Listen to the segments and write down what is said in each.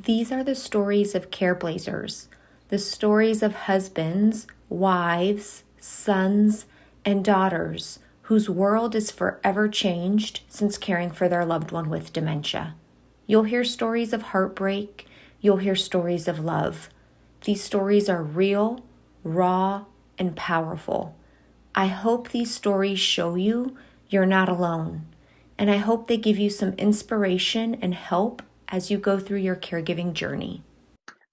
These are the stories of Careblazers, the stories of husbands, wives, sons, and daughters whose world is forever changed since caring for their loved one with dementia. You'll hear stories of heartbreak. You'll hear stories of love. These stories are real, raw, and powerful. I hope these stories show you you're not alone, and I hope they give you some inspiration and help as you go through your caregiving journey.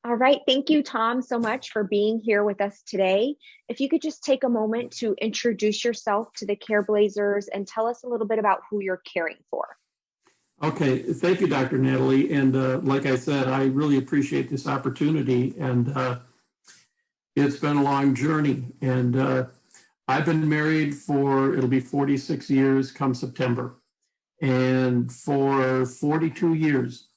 All right. Thank you, Tom, so much for being here with us today. If you could just take a moment to introduce yourself to the Careblazers and tell us a little bit about who you're caring for. Okay, thank you, Dr. Natalie. And like I said, I really appreciate this opportunity. And it's been a long journey. And I've been married it'll be 46 years come September. And for 42 years,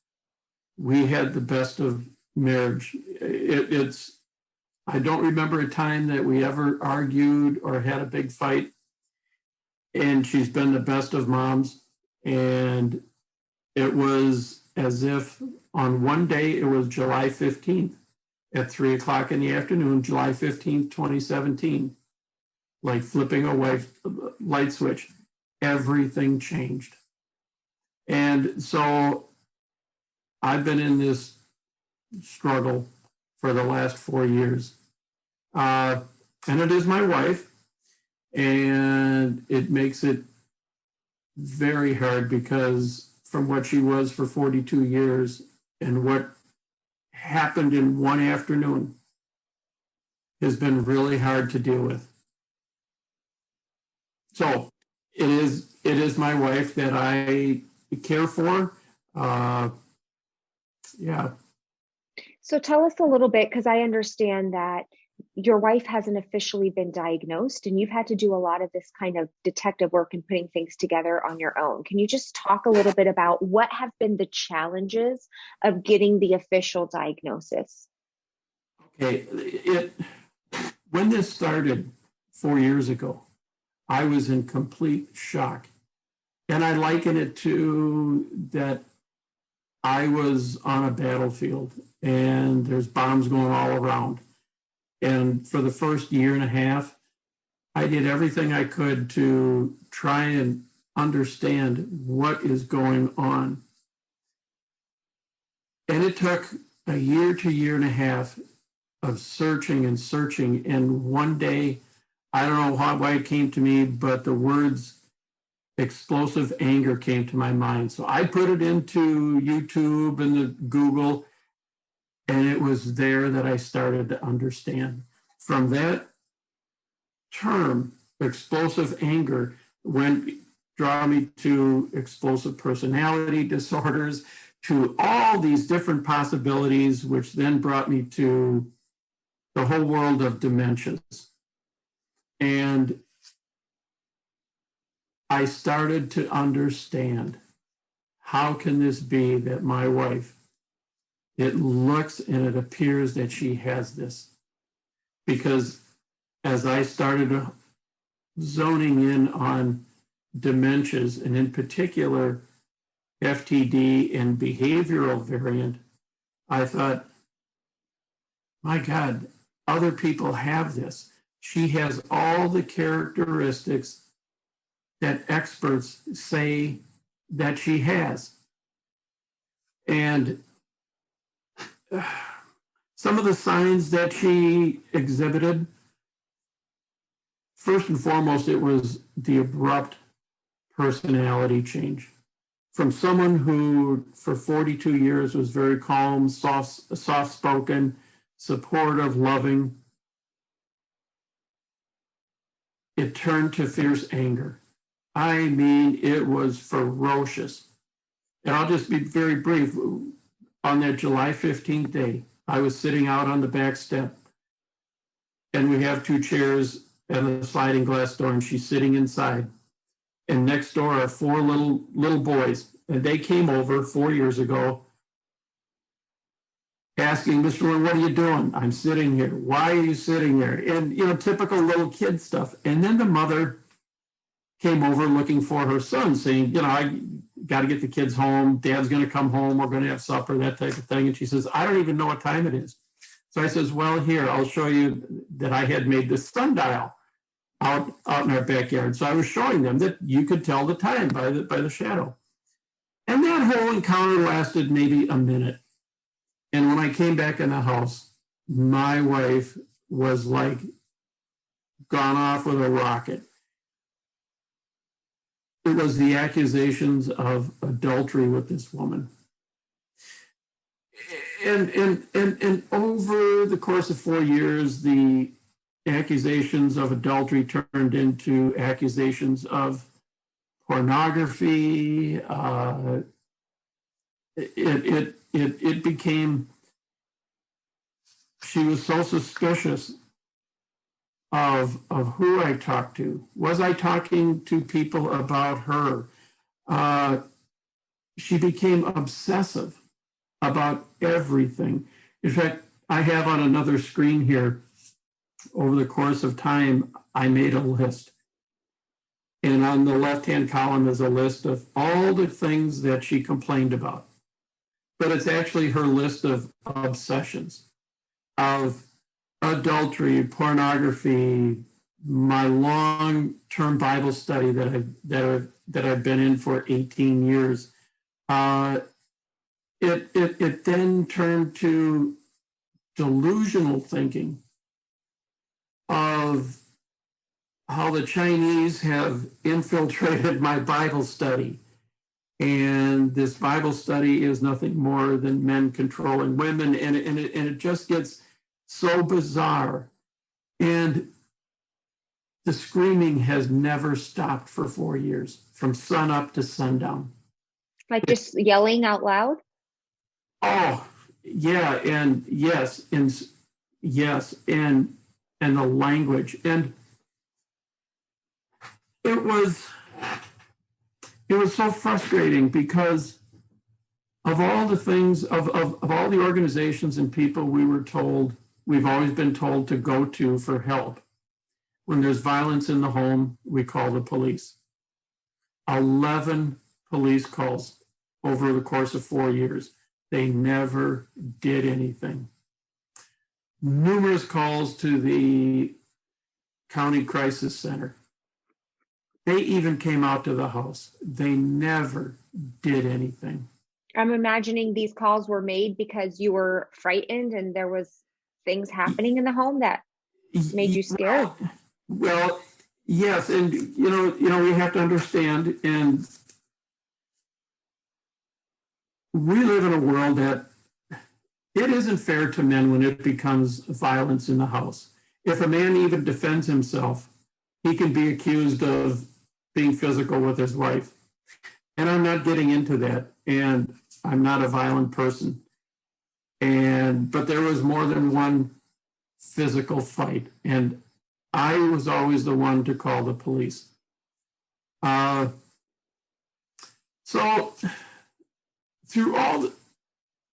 we had the best of marriage. I don't remember a time that we ever argued or had a big fight. And she's been the best of moms. And it was as if on one day, it was July 15th at 3:00 in the afternoon, July 15th, 2017, like flipping a light switch, everything changed. And so I've been in this struggle for the last 4 years. And it is my wife, and it makes it very hard because from what she was for 42 years and what happened in one afternoon has been really hard to deal with. So it is my wife that I care for. Yeah. So tell us a little bit, because I understand that your wife hasn't officially been diagnosed and you've had to do a lot of this kind of detective work and putting things together on your own. Can you just talk a little bit about what have been the challenges of getting the official diagnosis? Okay. When this started 4 years ago, I was in complete shock. And I liken it to that I was on a battlefield and there's bombs going all around. And for the first year and a half, I did everything I could to try and understand what is going on. And it took a year to year and a half of searching and searching. And one day, I don't know why it came to me, but the words explosive anger came to my mind. So I put it into YouTube and the Google, and it was there that I started to understand. From that term, explosive anger, draw me to explosive personality disorders, to all these different possibilities, which then brought me to the whole world of dementias. And I started to understand, how can this be that my wife, it looks and it appears that she has this? Because as I started zoning in on dementias, and in particular FTD and behavioral variant, I thought, my God, other people have this. She has all the characteristics that experts say that she has. And some of the signs that she exhibited, first and foremost, it was the abrupt personality change. From someone who for 42 years was very calm, soft-spoken, supportive, loving, it turned to fierce anger. I mean, it was ferocious. And I'll just be very brief. On that July 15th day, I was sitting out on the back step, and we have 2 chairs and a sliding glass door, and she's sitting inside. And next door are 4 little boys, and they came over 4 years ago asking, Mr. Lynn, what are you doing? I'm sitting here. Why are you sitting there? And, typical little kid stuff. And then the mother came over looking for her son, saying, got to get the kids home. Dad's going to come home. We're going to have supper, that type of thing. And she says, I don't even know what time it is. So I says, well, here, I'll show you that I had made this sundial out in our backyard. So I was showing them that you could tell the time by the shadow. And that whole encounter lasted maybe a minute. And when I came back in the house, my wife was like gone off with a rocket. It was the accusations of adultery with this woman. And over the course of 4 years, the accusations of adultery turned into accusations of pornography. It became, she was so suspicious of who I talked to. Was I talking to people about her? She became obsessive about everything. In fact, I have on another screen here, over the course of time, I made a list. And on the left-hand column is a list of all the things that she complained about. But it's actually her list of obsessions, of adultery, pornography, my long-term Bible study that I've been in for 18 years. It then turned to delusional thinking of how the Chinese have infiltrated my Bible study. And this Bible study is nothing more than men controlling women. And it just gets so bizarre. And the screaming has never stopped for 4 years, from sun up to sundown. Like just yelling out loud? Oh, yeah, and yes, and the language. And it was so frustrating because of all the things, of all the organizations and people we've always been told to go to for help. When there's violence in the home, we call the police. 11 police calls over the course of 4 years. They never did anything. Numerous calls to the county crisis center. They even came out to the house. They never did anything. I'm imagining these calls were made because you were frightened and there was things happening in the home that made you scared. Well, yes, and you know, we have to understand, and we live in a world that it isn't fair to men when it becomes violence in the house. If a man even defends himself, he can be accused of being physical with his wife. And I'm not getting into that, and I'm not a violent person. But there was more than one physical fight, and I was always the one to call the police. So through all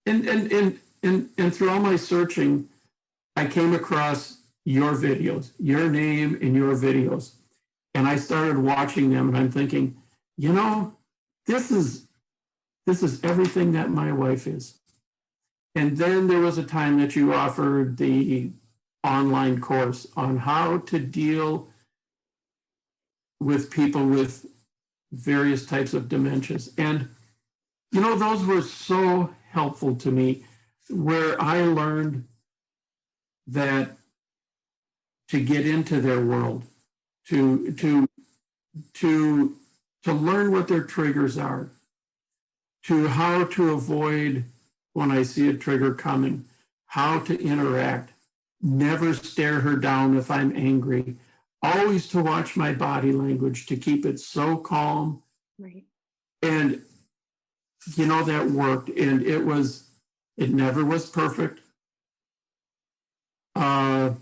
and through all my searching, I came across your videos, your name and your videos. And I started watching them, and I'm thinking, you know, this is everything that my wife is. And then there was a time that you offered the online course on how to deal with people with various types of dementias. And, you know, those were so helpful to me, where I learned that to get into their world, to learn what their triggers are, to how to avoid when I see a trigger coming, how to interact, never stare her down if I'm angry, always to watch my body language, to keep it so calm. Right. And, you know, that worked. And it never was perfect. And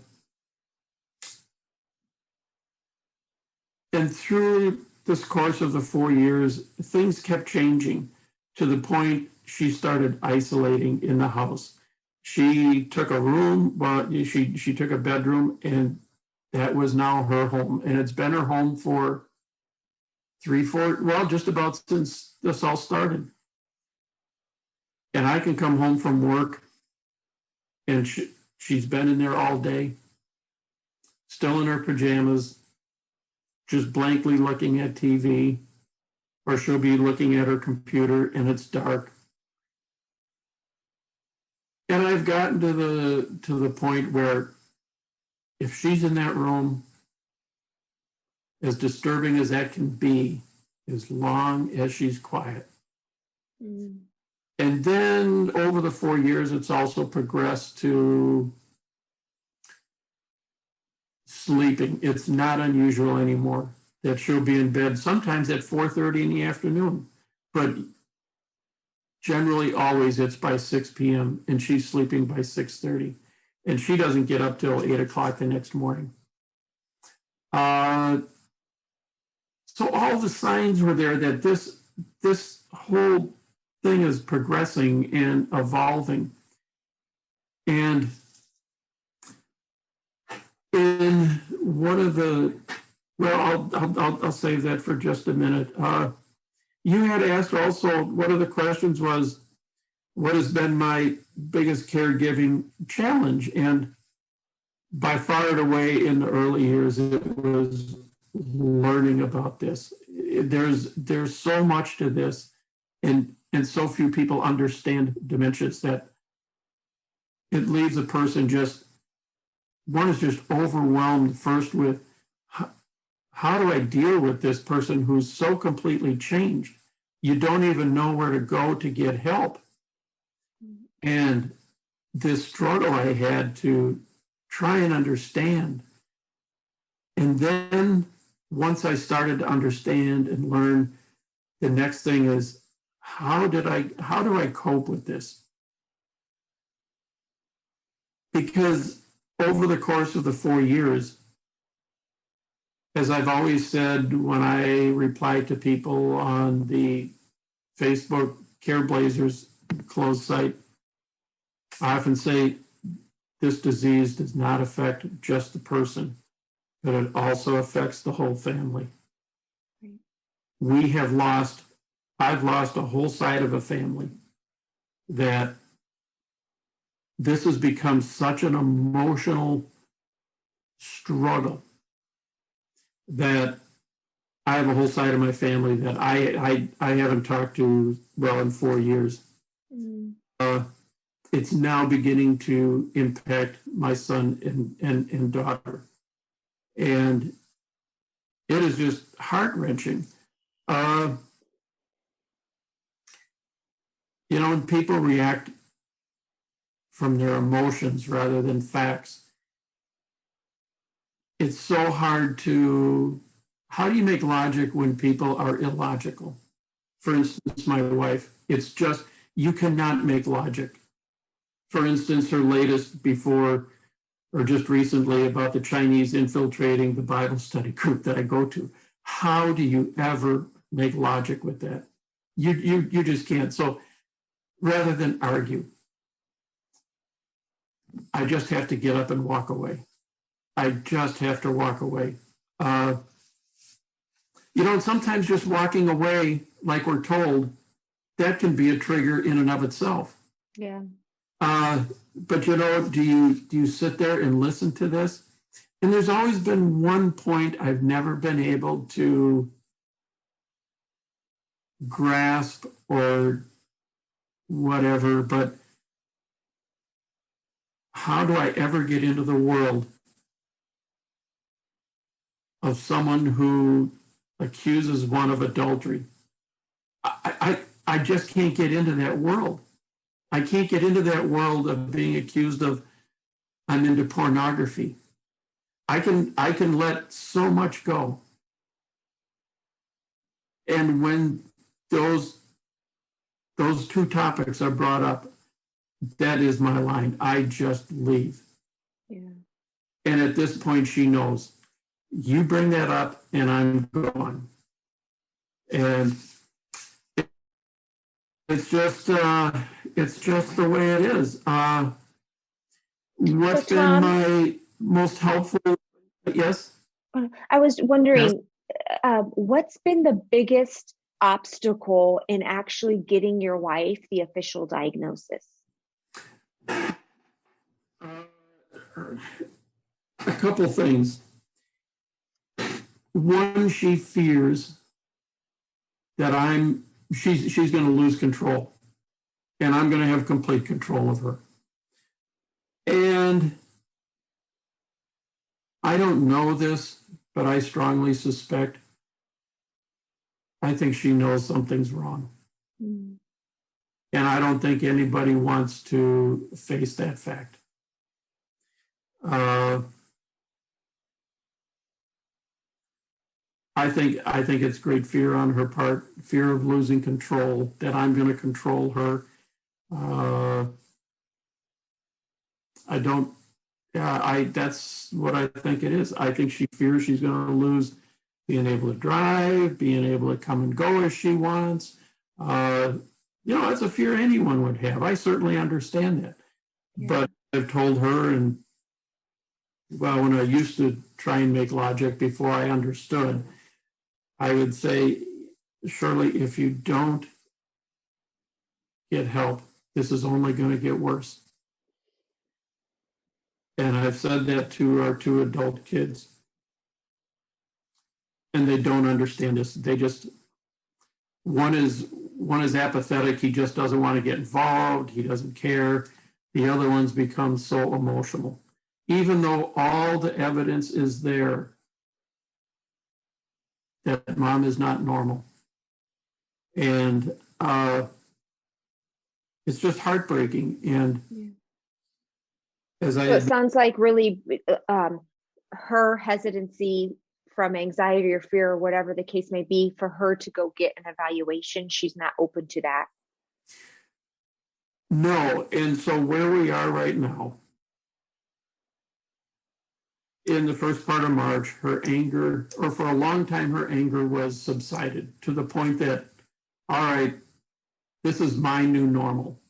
through this course of the 4 years, things kept changing to the point she started isolating in the house. She took a room, well, she took a bedroom, and that was now her home. And it's been her home for 3, 4, well, just about since this all started. And I can come home from work and she's been in there all day, still in her pajamas, just blankly looking at TV, or she'll be looking at her computer and it's dark. And I've gotten to the point where if she's in that room, as disturbing as that can be, as long as she's quiet. Mm. And then over the 4 years, it's also progressed to sleeping. It's not unusual anymore that she'll be in bed sometimes at 4:30 in the afternoon, but generally always it's by 6 p.m. and she's sleeping by 6:30, and she doesn't get up till 8 o'clock the next morning. So all the signs were there that this whole thing is progressing and evolving. And in one of the, well, I'll save that for just a minute. You had asked also, one of the questions was, what has been my biggest caregiving challenge? And by far and away in the early years, it was learning about this. There's so much to this, and so few people understand dementias that it leaves a person one is just overwhelmed first with how do I deal with this person who's so completely changed? You don't even know where to go to get help. And this struggle I had to try and understand. And then once I started to understand and learn, the next thing is, how do I cope with this? Because over the course of the 4 years, as I've always said when I reply to people on the Facebook Careblazers closed site, I often say this disease does not affect just the person, but it also affects the whole family. I've lost a whole side of a family that this has become such an emotional struggle that I have a whole side of my family that I haven't talked to, well, in 4 years. Mm. It's now beginning to impact my son and daughter. And it is just heart-wrenching. When people react from their emotions rather than facts, it's so hard how do you make logic when people are illogical? For instance, my wife, it's just, you cannot make logic. For instance, her latest before, or just recently, about the Chinese infiltrating the Bible study group that I go to. How do you ever make logic with that? You just can't. So rather than argue, I just have to get up and walk away. I just have to walk away. And sometimes just walking away, like we're told, that can be a trigger in and of itself. Yeah. But do you sit there and listen to this? And there's always been one point I've never been able to grasp or whatever, but how do I ever get into the world of someone who accuses one of adultery? I just can't get into that world. I can't get into that world of being accused of I'm into pornography. I can let so much go. And when those two topics are brought up, that is my line. I just leave. Yeah. And at this point, she knows. You bring that up, and I'm gone. And it's just the way it is. What's been my most helpful? Yes. I was wondering, what's been the biggest obstacle in actually getting your wife the official diagnosis? A couple things. One, she fears that she's going to lose control, and I'm going to have complete control of her. And I don't know this, but I strongly suspect, I think she knows something's wrong. Mm. And I don't think anybody wants to face that fact. I think it's great fear on her part, fear of losing control, that I'm going to control her. That's what I think it is. I think she fears she's going to lose being able to drive, being able to come and go as she wants. That's a fear anyone would have. I certainly understand that. Yeah. But I've told her, and when I used to try and make logic before I understood, I would say, Shirley, if you don't get help, this is only going to get worse. And I've said that to our 2 adult kids. And they don't understand this. They just, one is apathetic. He just doesn't want to get involved. He doesn't care. The other one's become so emotional. Even though all the evidence is there that mom is not normal. And it's just heartbreaking. And it sounds like really her hesitancy from anxiety or fear or whatever the case may be, for her to go get an evaluation, she's not open to that. No. And so where we are right now, in the first part of March, her anger, or for a long time, her anger was subsided to the point that, all right, this is my new normal.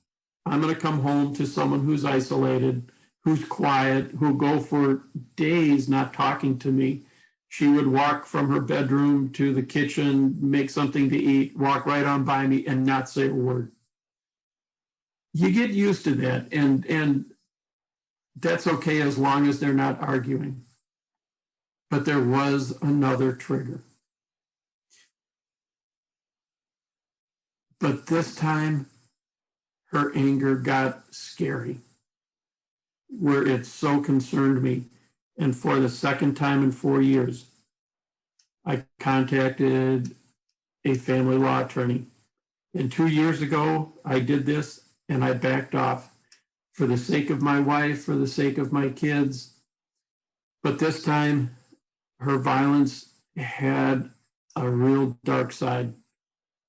I'm going to come home to someone who's isolated, who's quiet, who'll go for days not talking to me. She would walk from her bedroom to the kitchen, make something to eat, walk right on by me and not say a word. You get used to that, and that's okay as long as they're not arguing. But there was another trigger. But this time, her anger got scary, where it so concerned me. And for the second time in 4 years, I contacted a family law attorney. And 2 years ago, I did this and I backed off for the sake of my wife, for the sake of my kids. But this time, her violence had a real dark side.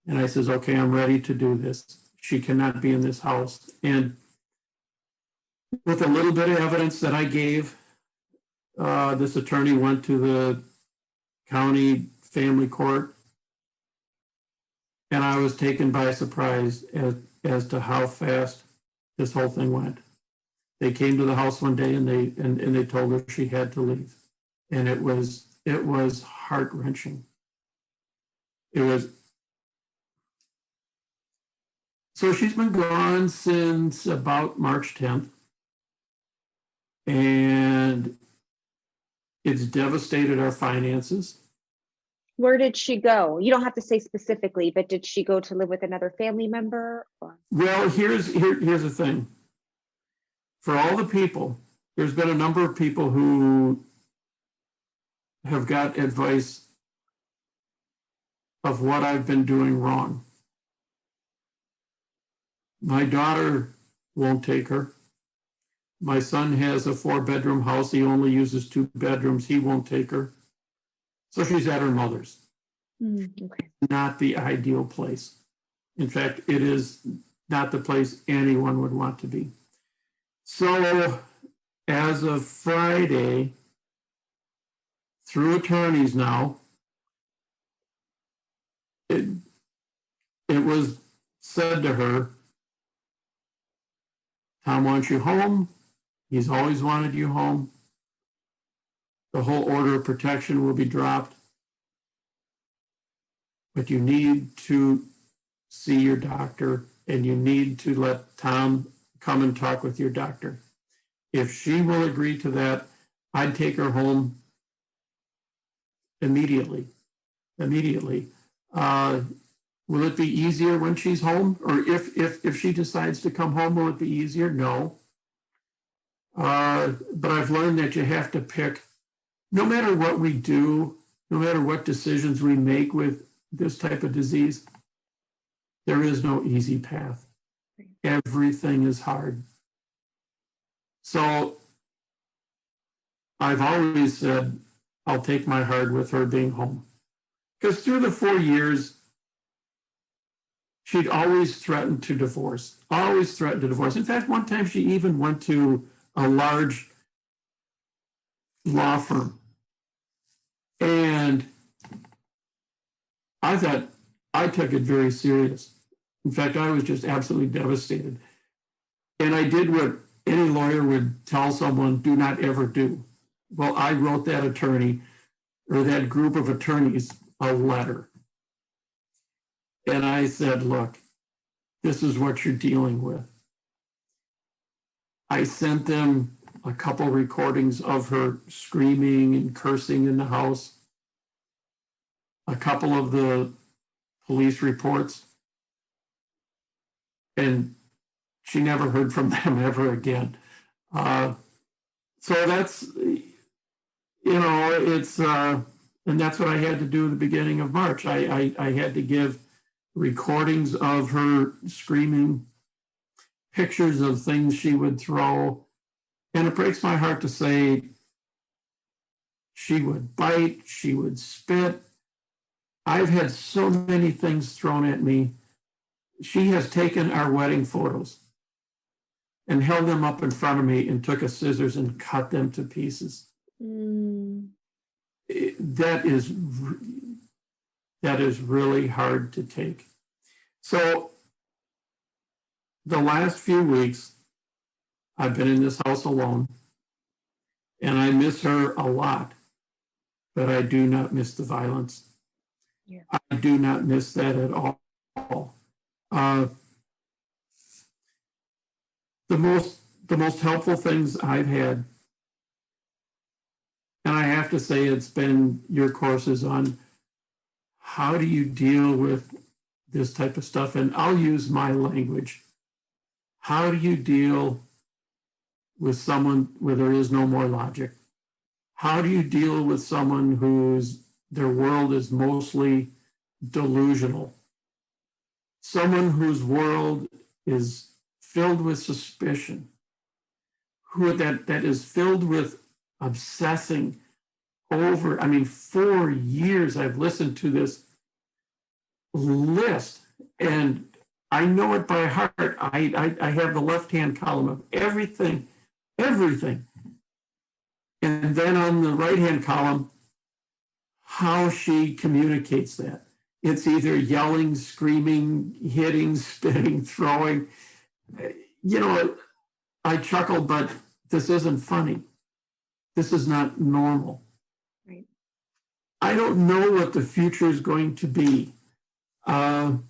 And I says, okay, I'm ready to do this. She cannot be in this house. And with a little bit of evidence that I gave, this attorney went to the county family court, and I was taken by surprise as to how fast this whole thing went. They came to the house one day and they told her she had to leave, and it was heart-wrenching. It was. So she's been gone since about March 10th, and it's devastated our finances. Where did she go? You don't have to say specifically, but did she go to live with another family member? Or? Well, here's the thing. For all the people, there's been a number of people who have got advice of what I've been doing wrong. My daughter won't take her. My son has a 4-bedroom house. He only uses 2 bedrooms. He won't take her. So she's at her mother's. Okay. Not the ideal place. In fact, it is not the place anyone would want to be. So as of Friday, through attorneys now, it was said to her, Tom wants you home. He's always wanted you home. The whole order of protection will be dropped. but you need to see your doctor, and you need to let Tom come and talk with your doctor. If she will agree to that, I'd take her home immediately. Will it be easier when she's home? Or if she decides to come home, will it be easier? No. But I've learned that you have to pick, no matter what we do, no matter what decisions we make with this type of disease, there is no easy path. Everything is hard. So I've always said, I'll take my heart with her being home. Because through the 4 years, she'd always threatened to divorce, always threatened to divorce. In fact, one time she even went to a large law firm. And I thought, I took it very serious. In fact, I was just absolutely devastated. And I did what any lawyer would tell someone, do not ever do. Well, I wrote that attorney, or that group of attorneys, a letter. And I said, look, this is what you're dealing with. I sent them a couple recordings of her screaming and cursing in the house, a couple of the police reports, and she never heard from them ever again. So that's, it's, and that's what I had to do at the beginning of March. I had to give recordings of her screaming, pictures of things she would throw. And it breaks my heart to say she would bite, she would spit. I've had so many things thrown at me. She has taken our wedding photos and held them up in front of me and took a scissors and cut them to pieces. That is really hard to take. So the last few weeks, I've been in this house alone, and I miss her a lot, but I do not miss the violence. Yeah. I do not miss that at all. The most helpful things I've had, and I have to say it's been your courses on how do you deal with this type of stuff, and I'll use my language. How do you deal with someone where there is no more logic? How do you deal with someone their world is mostly delusional? Someone whose world is filled with suspicion, that is filled with obsessing over. 4 years I've listened to this list, and I know it by heart. I have the left-hand column of everything. And then on the right-hand column, how she communicates that. It's either yelling, screaming, hitting, spitting, throwing. I chuckle, but this isn't funny. This is not normal. Right. I don't know what the future is going to be. I'm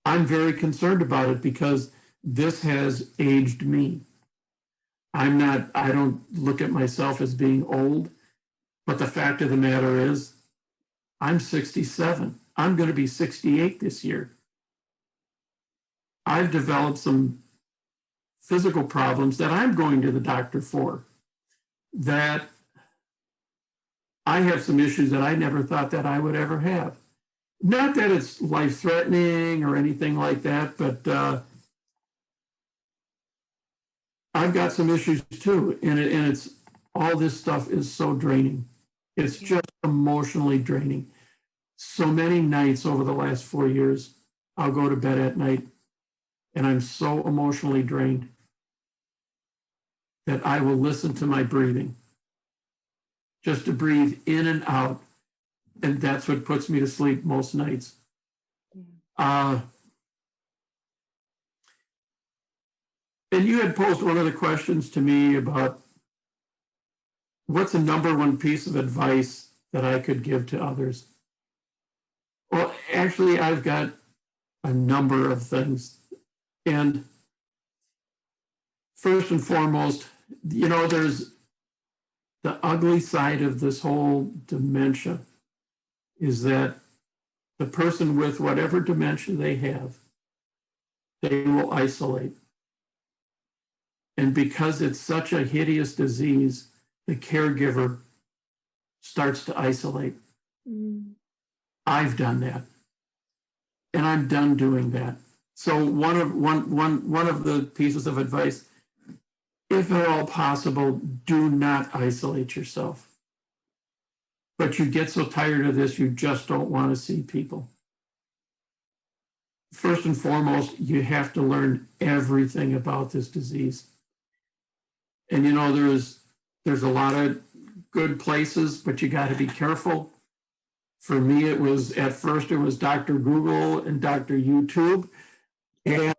very concerned about it because this has aged me. I don't look at myself as being old, but the fact of the matter is, I'm 67. I'm going to be 68 this year. I've developed some physical problems that I'm going to the doctor for, that I have some issues that I never thought that I would ever have. Not that it's life-threatening or anything like that, but I've got some issues too, and it's all this stuff is so draining. It's just emotionally draining. So many nights over the last 4 years, I'll go to bed at night, and I'm so emotionally drained that I will listen to my breathing, just to breathe in and out, and that's what puts me to sleep most nights. And you had posed one of the questions to me about what's the number one piece of advice that I could give to others. Well, actually, I've got a number of things. And first and foremost, there's the ugly side of this whole dementia is that the person with whatever dementia they have, they will isolate. And because it's such a hideous disease, the caregiver starts to isolate. Mm. I've done that. And I'm done doing that. So one of the pieces of advice, if at all possible, do not isolate yourself. But you get so tired of this, you just don't want to see people. First and foremost, you have to learn everything about this disease. And there's a lot of good places, but you got to be careful. For me, at first it was Dr. Google and Dr. YouTube. And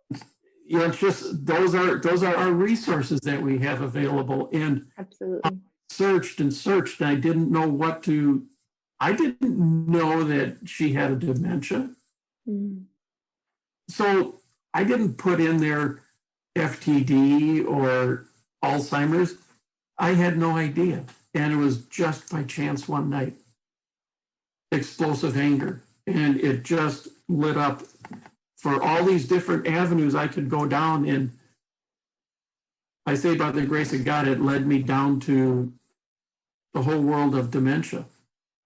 it's just those are our resources that we have available. And Absolutely. I searched and I didn't know I didn't know that she had a dementia. Mm. So I didn't put in there FTD or Alzheimer's. I had no idea. And it was just by chance one night. Explosive anger. And it just lit up for all these different avenues I could go down. And I say by the grace of God, it led me down to the whole world of dementia,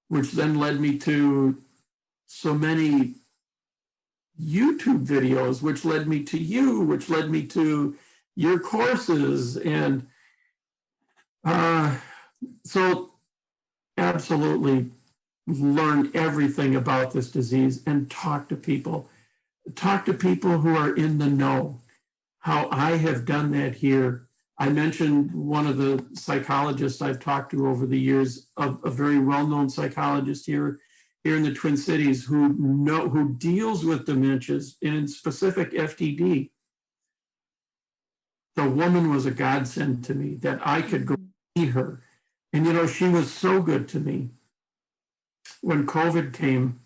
which then led me to so many YouTube videos, which led me to you, which led me to your courses. And so absolutely learn everything about this disease and talk to people. Talk to people who are in the know. How I have done that here. I mentioned one of the psychologists I've talked to over the years, a very well-known psychologist here in the Twin Cities who deals with dementias, and in specific FTD. The woman was a godsend to me that I could go see her. And she was so good to me. When COVID came,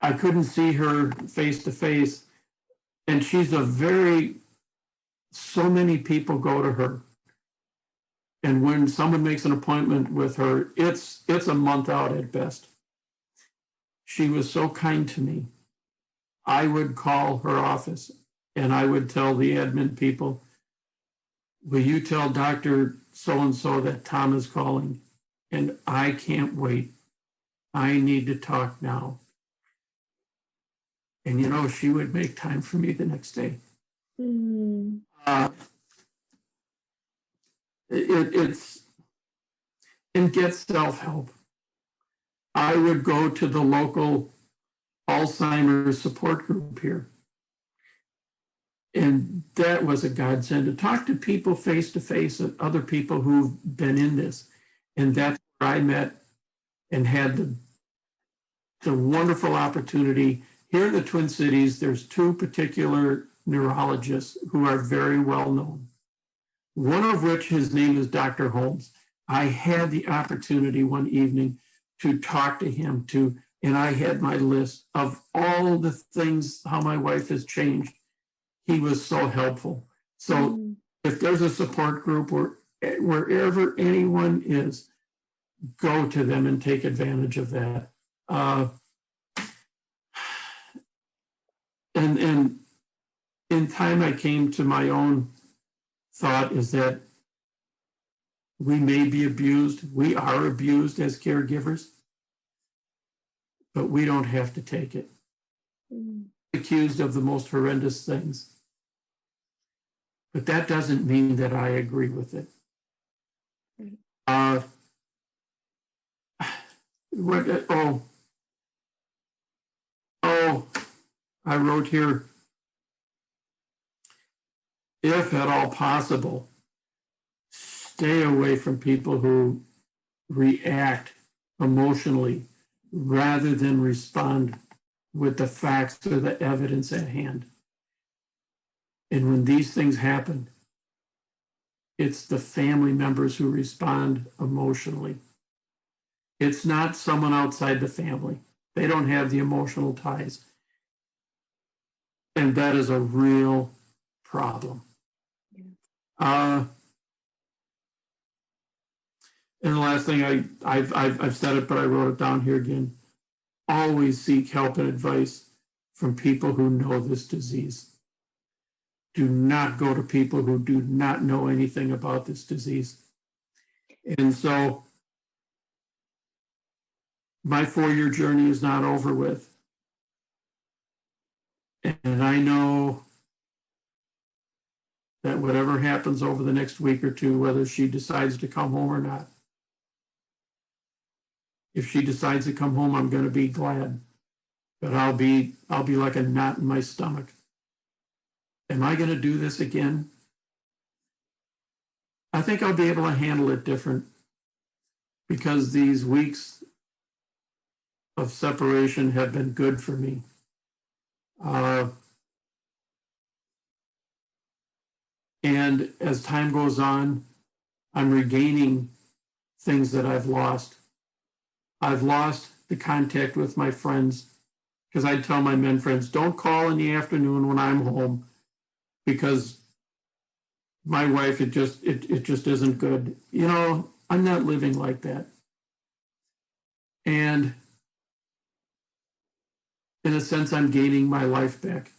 I couldn't see her face to face. And she's so many people go to her. And when someone makes an appointment with her, it's a month out at best. She was so kind to me. I would call her office and I would tell the admin people, will you tell Dr. So-and-so that Tom is calling? And I can't wait. I need to talk now. And she would make time for me the next day. Mm. It's and get self-help. I would go to the local Alzheimer's support group here. And that was a godsend to talk to people face to face, other people who've been in this. And that's where I met and had the wonderful opportunity. Here in the Twin Cities, there's two particular neurologists who are very well known. One of which, his name is Dr. Holmes. I had the opportunity one evening to talk to him and I had my list of all the things, how my wife has changed. He was so helpful. So if there's a support group wherever anyone is, go to them and take advantage of that. And in time, I came to my own thought is that we may be abused. We are abused as caregivers, but we don't have to take it. Accused of the most horrendous things. But that doesn't mean that I agree with it. I wrote here, if at all possible, stay away from people who react emotionally rather than respond with the facts or the evidence at hand. And when these things happen, it's the family members who respond emotionally. It's not someone outside the family. They don't have the emotional ties. And that is a real problem. And the last thing, I've said it, but I wrote it down here again. Always seek help and advice from people who know this disease. Do not go to people who do not know anything about this disease. And so my 4-year journey is not over with. And I know that whatever happens over the next week or two, whether she decides to come home or not, if she decides to come home, I'm going to be glad. But I'll be like a knot in my stomach. Am I going to do this again? I think I'll be able to handle it different, because these weeks of separation have been good for me. And as time goes on, I'm regaining things that I've lost. I've lost the contact with my friends, because I tell my men friends, don't call in the afternoon when I'm home, because my wife, it just isn't good. You know, I'm not living like that. And in a sense, I'm gaining my life back.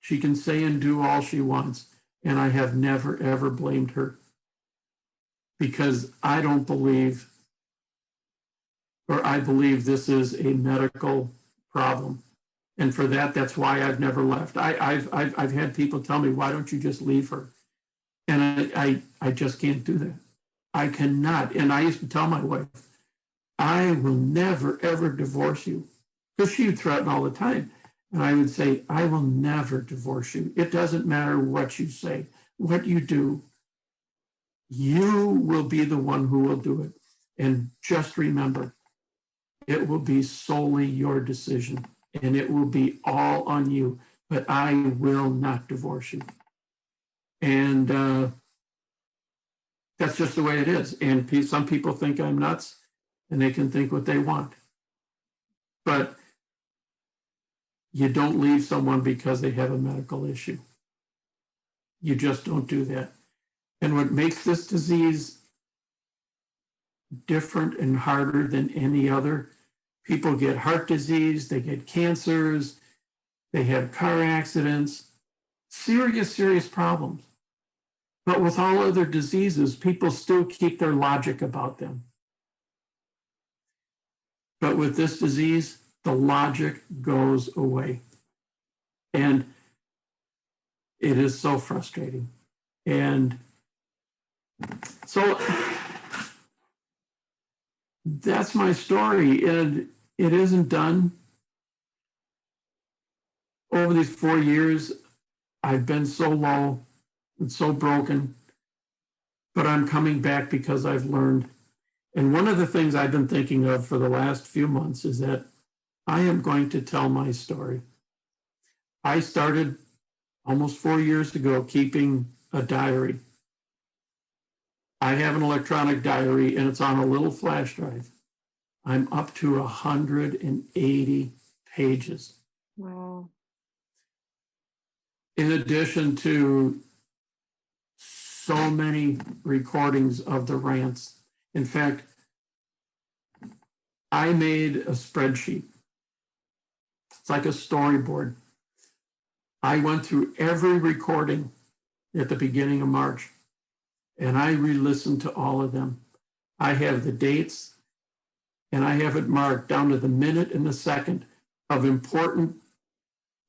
She can say and do all she wants, and I have never, ever blamed her, because I don't believe, or I believe this is a medical problem. And for that, that's why I've never left. I've had people tell me, why don't you just leave her? And I just can't do that. I cannot. And I used to tell my wife, I will never, ever divorce you. Because she would threaten all the time. And I would say, I will never divorce you. It doesn't matter what you say, what you do. You will be the one who will do it. And just remember, it will be solely your decision, and it will be all on you, but I will not divorce you. And that's just the way it is. And some people think I'm nuts, and they can think what they want. But you don't leave someone because they have a medical issue. You just don't do that. And what makes this disease different and harder than any other, people get heart disease, they get cancers, they have car accidents, serious, serious problems. But with all other diseases, people still keep their logic about them. But with this disease, the logic goes away. And it is so frustrating. And so that's my story. And it isn't done. Over these 4 years, I've been so low and so broken, but I'm coming back because I've learned. And one of the things I've been thinking of for the last few months is that I am going to tell my story. I started almost 4 years ago keeping a diary. I have an electronic diary, and it's on a little flash drive. I'm up to 180 pages. Wow. In addition to so many recordings of the rants. In fact, I made a spreadsheet. It's like a storyboard. I went through every recording at the beginning of March, and I re-listened to all of them. I have the dates, and I have it marked down to the minute and the second of important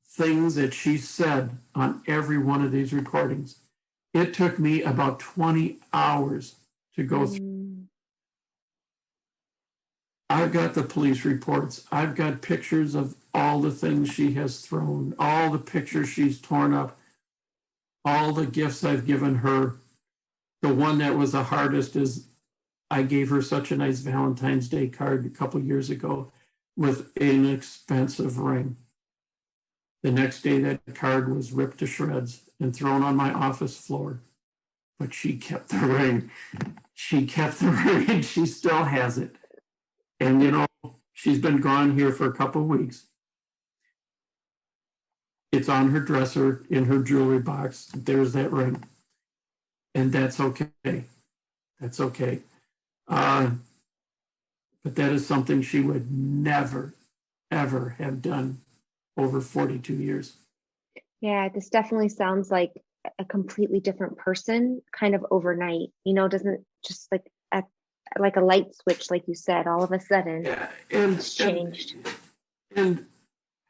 things that she said on every one of these recordings. It took me about 20 hours to go through. I've got the police reports. I've got pictures of all the things she has thrown, all the pictures she's torn up, all the gifts I've given her. The one that was the hardest is I gave her such a nice Valentine's Day card a couple years ago with an expensive ring. The next day, that card was ripped to shreds and thrown on my office floor. but she kept the ring. She kept the ring and she still has it. And, she's been gone here for a couple of weeks. It's on her dresser in her jewelry box. There's that ring. And that's okay. That's okay. But that is something she would never, ever have done over 42 years. Yeah, this definitely sounds like a completely different person kind of overnight, doesn't just like a light switch, like you said, all of a sudden it's changed. And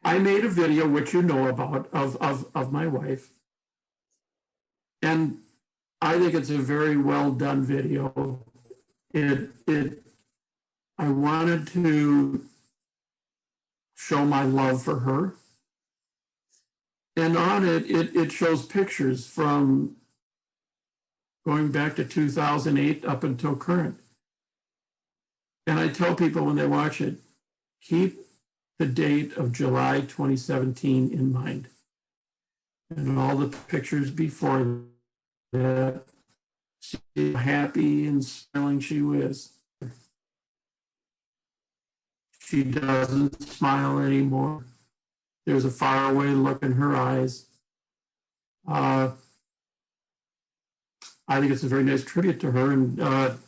I made a video, which you know about, of my wife. And I think it's a very well done video. I wanted to show my love for her. And on it shows pictures from going back to 2008 up until current. And I tell people when they watch it, keep the date of July 2017 in mind. And all the pictures before that, see how happy and smiling she was. She doesn't smile anymore. There's a faraway look in her eyes. I think it's a very nice tribute to her. And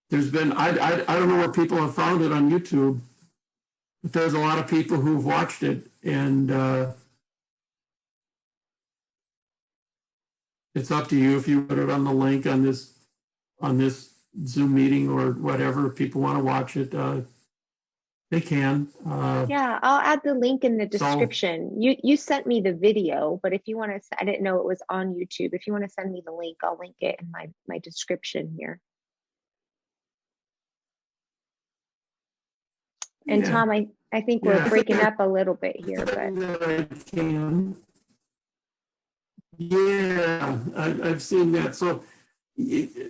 there's been, I don't know where people have found it on YouTube, but there's a lot of people who've watched it. And it's up to you if you put it on the link on this Zoom meeting or whatever. If people want to watch it, they can. Yeah, I'll add the link in the description. You sent me the video, but if you want to, I didn't know it was on YouTube. If you want to send me the link, I'll link it in my description here. And Tom, I think we're breaking up a little bit here, but I can. Yeah, I've seen that. So,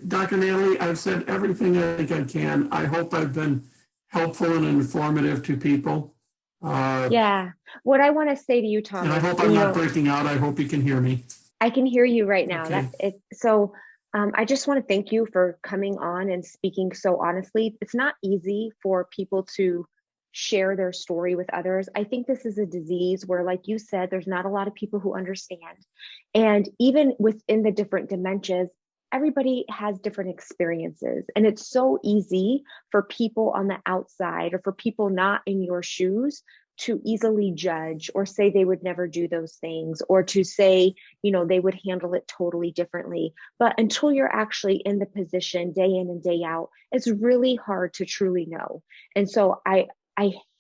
Dr. Natalie, I've said everything I think I can. I hope I've been helpful and informative to people. Yeah, what I want to say to you, Tom, and I hope I'm not breaking out. I hope you can hear me. I can hear you right now. Okay. That's it. So I just want to thank you for coming on and speaking so honestly. It's not easy for people to share their story with others. I think this is a disease where, like you said, there's not a lot of people who understand. And even within the different dementias, everybody has different experiences. And it's so easy for people on the outside or for people not in your shoes to easily judge or say they would never do those things, or to say, they would handle it totally differently. But until you're actually in the position day in and day out, it's really hard to truly know. And so I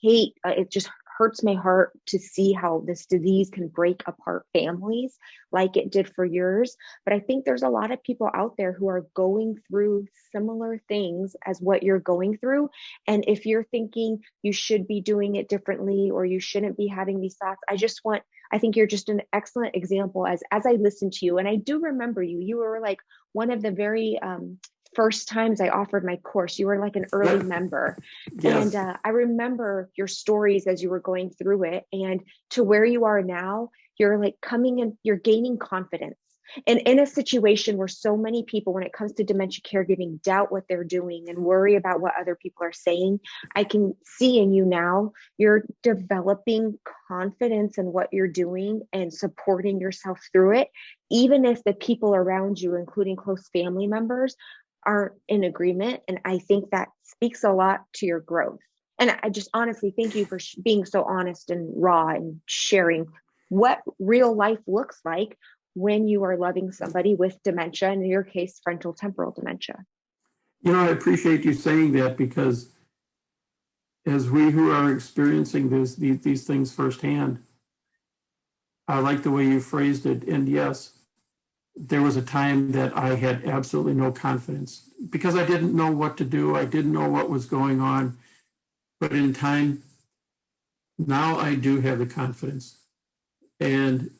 hate, it just hurts my heart to see how this disease can break apart families like it did for yours. But I think there's a lot of people out there who are going through similar things as what you're going through. And if you're thinking you should be doing it differently or you shouldn't be having these thoughts, I think you're just an excellent example as I listen to you. And I do remember you were like one of the very first times I offered my course. You were like an early member. Yes. And I remember your stories as you were going through it, and to where you are now, you're like coming in, you're gaining confidence. And in a situation where so many people, when it comes to dementia caregiving, doubt what they're doing and worry about what other people are saying, I can see in you now, you're developing confidence in what you're doing and supporting yourself through it, even if the people around you, including close family members, aren't in agreement. And I think that speaks a lot to your growth. And I just honestly thank you for being so honest and raw and sharing what real life looks like when you are loving somebody with dementia, in your case, frontotemporal dementia. I appreciate you saying that, because as we who are experiencing these things firsthand, I like the way you phrased it. And yes, there was a time that I had absolutely no confidence because I didn't know what to do. I didn't know what was going on. But in time, now I do have the confidence. And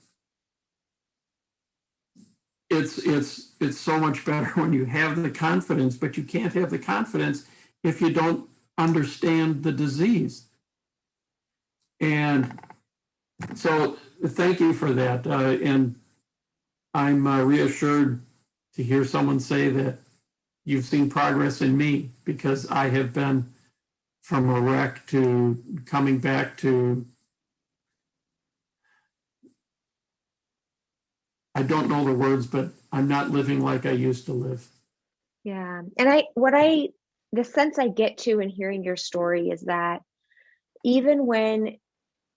it's so much better when you have the confidence, but you can't have the confidence if you don't understand the disease. And so thank you for that. And I'm reassured to hear someone say that you've seen progress in me, because I have been from a wreck to coming back to, I don't know the words, but I'm not living like I used to live. Yeah. And the sense I get to in hearing your story is that even when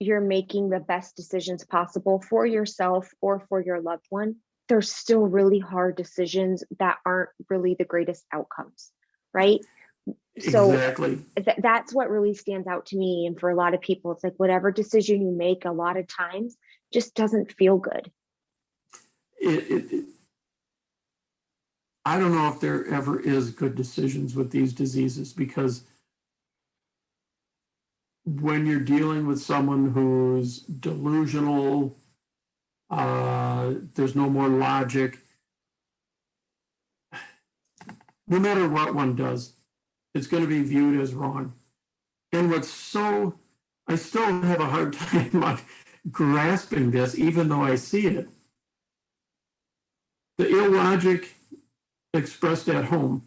you're making the best decisions possible for yourself or for your loved one, there's still really hard decisions that aren't really the greatest outcomes, right? So Exactly. that's what really stands out to me. And for a lot of people, it's like whatever decision you make, a lot of times just doesn't feel good. I don't know if there ever is good decisions with these diseases, because when you're dealing with someone who's delusional, there's no more logic. No matter what one does, it's going to be viewed as wrong. And I still have a hard time grasping this, even though I see it. The illogic expressed at home.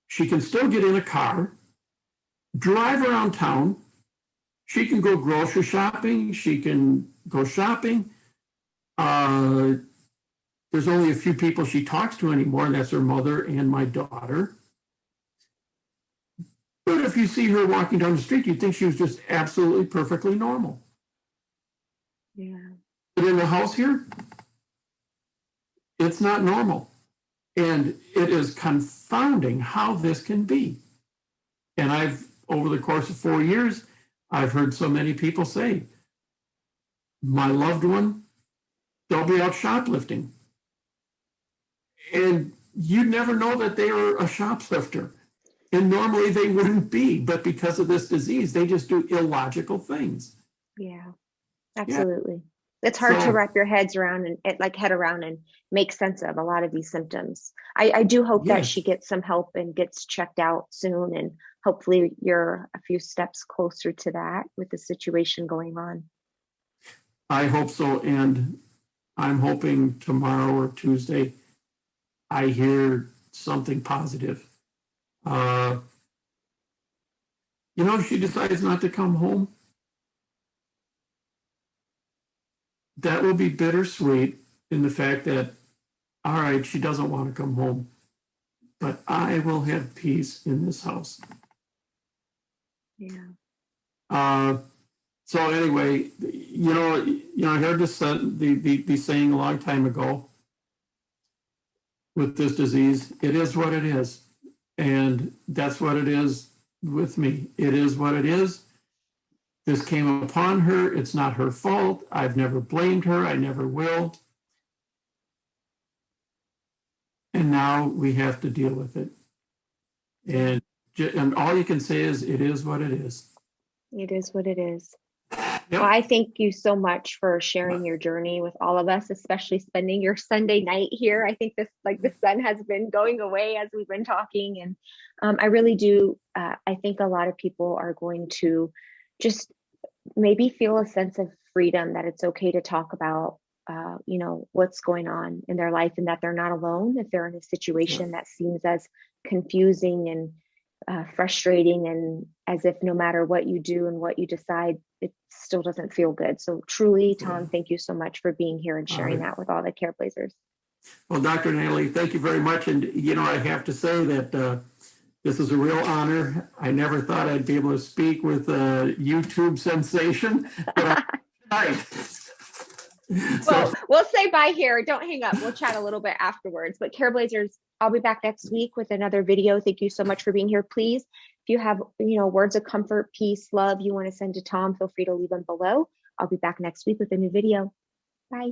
She can still get in a car, drive around town. She can go grocery shopping. She can go shopping. There's only a few people she talks to anymore, and that's her mother and my daughter. But if you see her walking down the street, you'd think she was just absolutely perfectly normal. Yeah. But in the house here, it's not normal. And it is confounding how this can be. And over the course of 4 years, I've heard so many people say, my loved one, they'll be out shoplifting. And you'd never know that they were a shoplifter. And normally they wouldn't be, but because of this disease, they just do illogical things. Yeah, absolutely. It's hard to wrap your head around and make sense of a lot of these symptoms. I do hope that she gets some help and gets checked out soon. And hopefully you're a few steps closer to that with the situation going on. I hope so. And I'm hoping tomorrow or Tuesday, I hear something positive. If she decides not to come home, that will be bittersweet in the fact that, all right, she doesn't want to come home, but I will have peace in this house. Yeah. So anyway, I heard this the saying a long time ago with this disease. It is what it is, and that's what it is with me. It is what it is. This came upon her. It's not her fault. I've never blamed her. I never will. And now we have to deal with it. And all you can say is, it is what it is. It is what it is. Yep. Well, I thank you so much for sharing your journey with all of us, especially spending your Sunday night here. I think the sun has been going away as we've been talking. And I really do. I think a lot of people are going to just maybe feel a sense of freedom, that it's okay to talk about, what's going on in their life, and that they're not alone if they're in a situation that seems as confusing and frustrating, and as if no matter what you do and what you decide, it still doesn't feel good. So truly, Tom, thank you so much for being here and sharing that with all the Careblazers. Well, Dr. Natalie, thank you very much. And, I have to say that this is a real honor. I never thought I'd be able to speak with a YouTube sensation, but Well, we'll say bye here. Don't hang up. We'll chat a little bit afterwards. But Careblazers, I'll be back next week with another video. Thank you so much for being here. Please, if you have, words of comfort, peace, love you want to send to Tom, feel free to leave them below. I'll be back next week with a new video. Bye.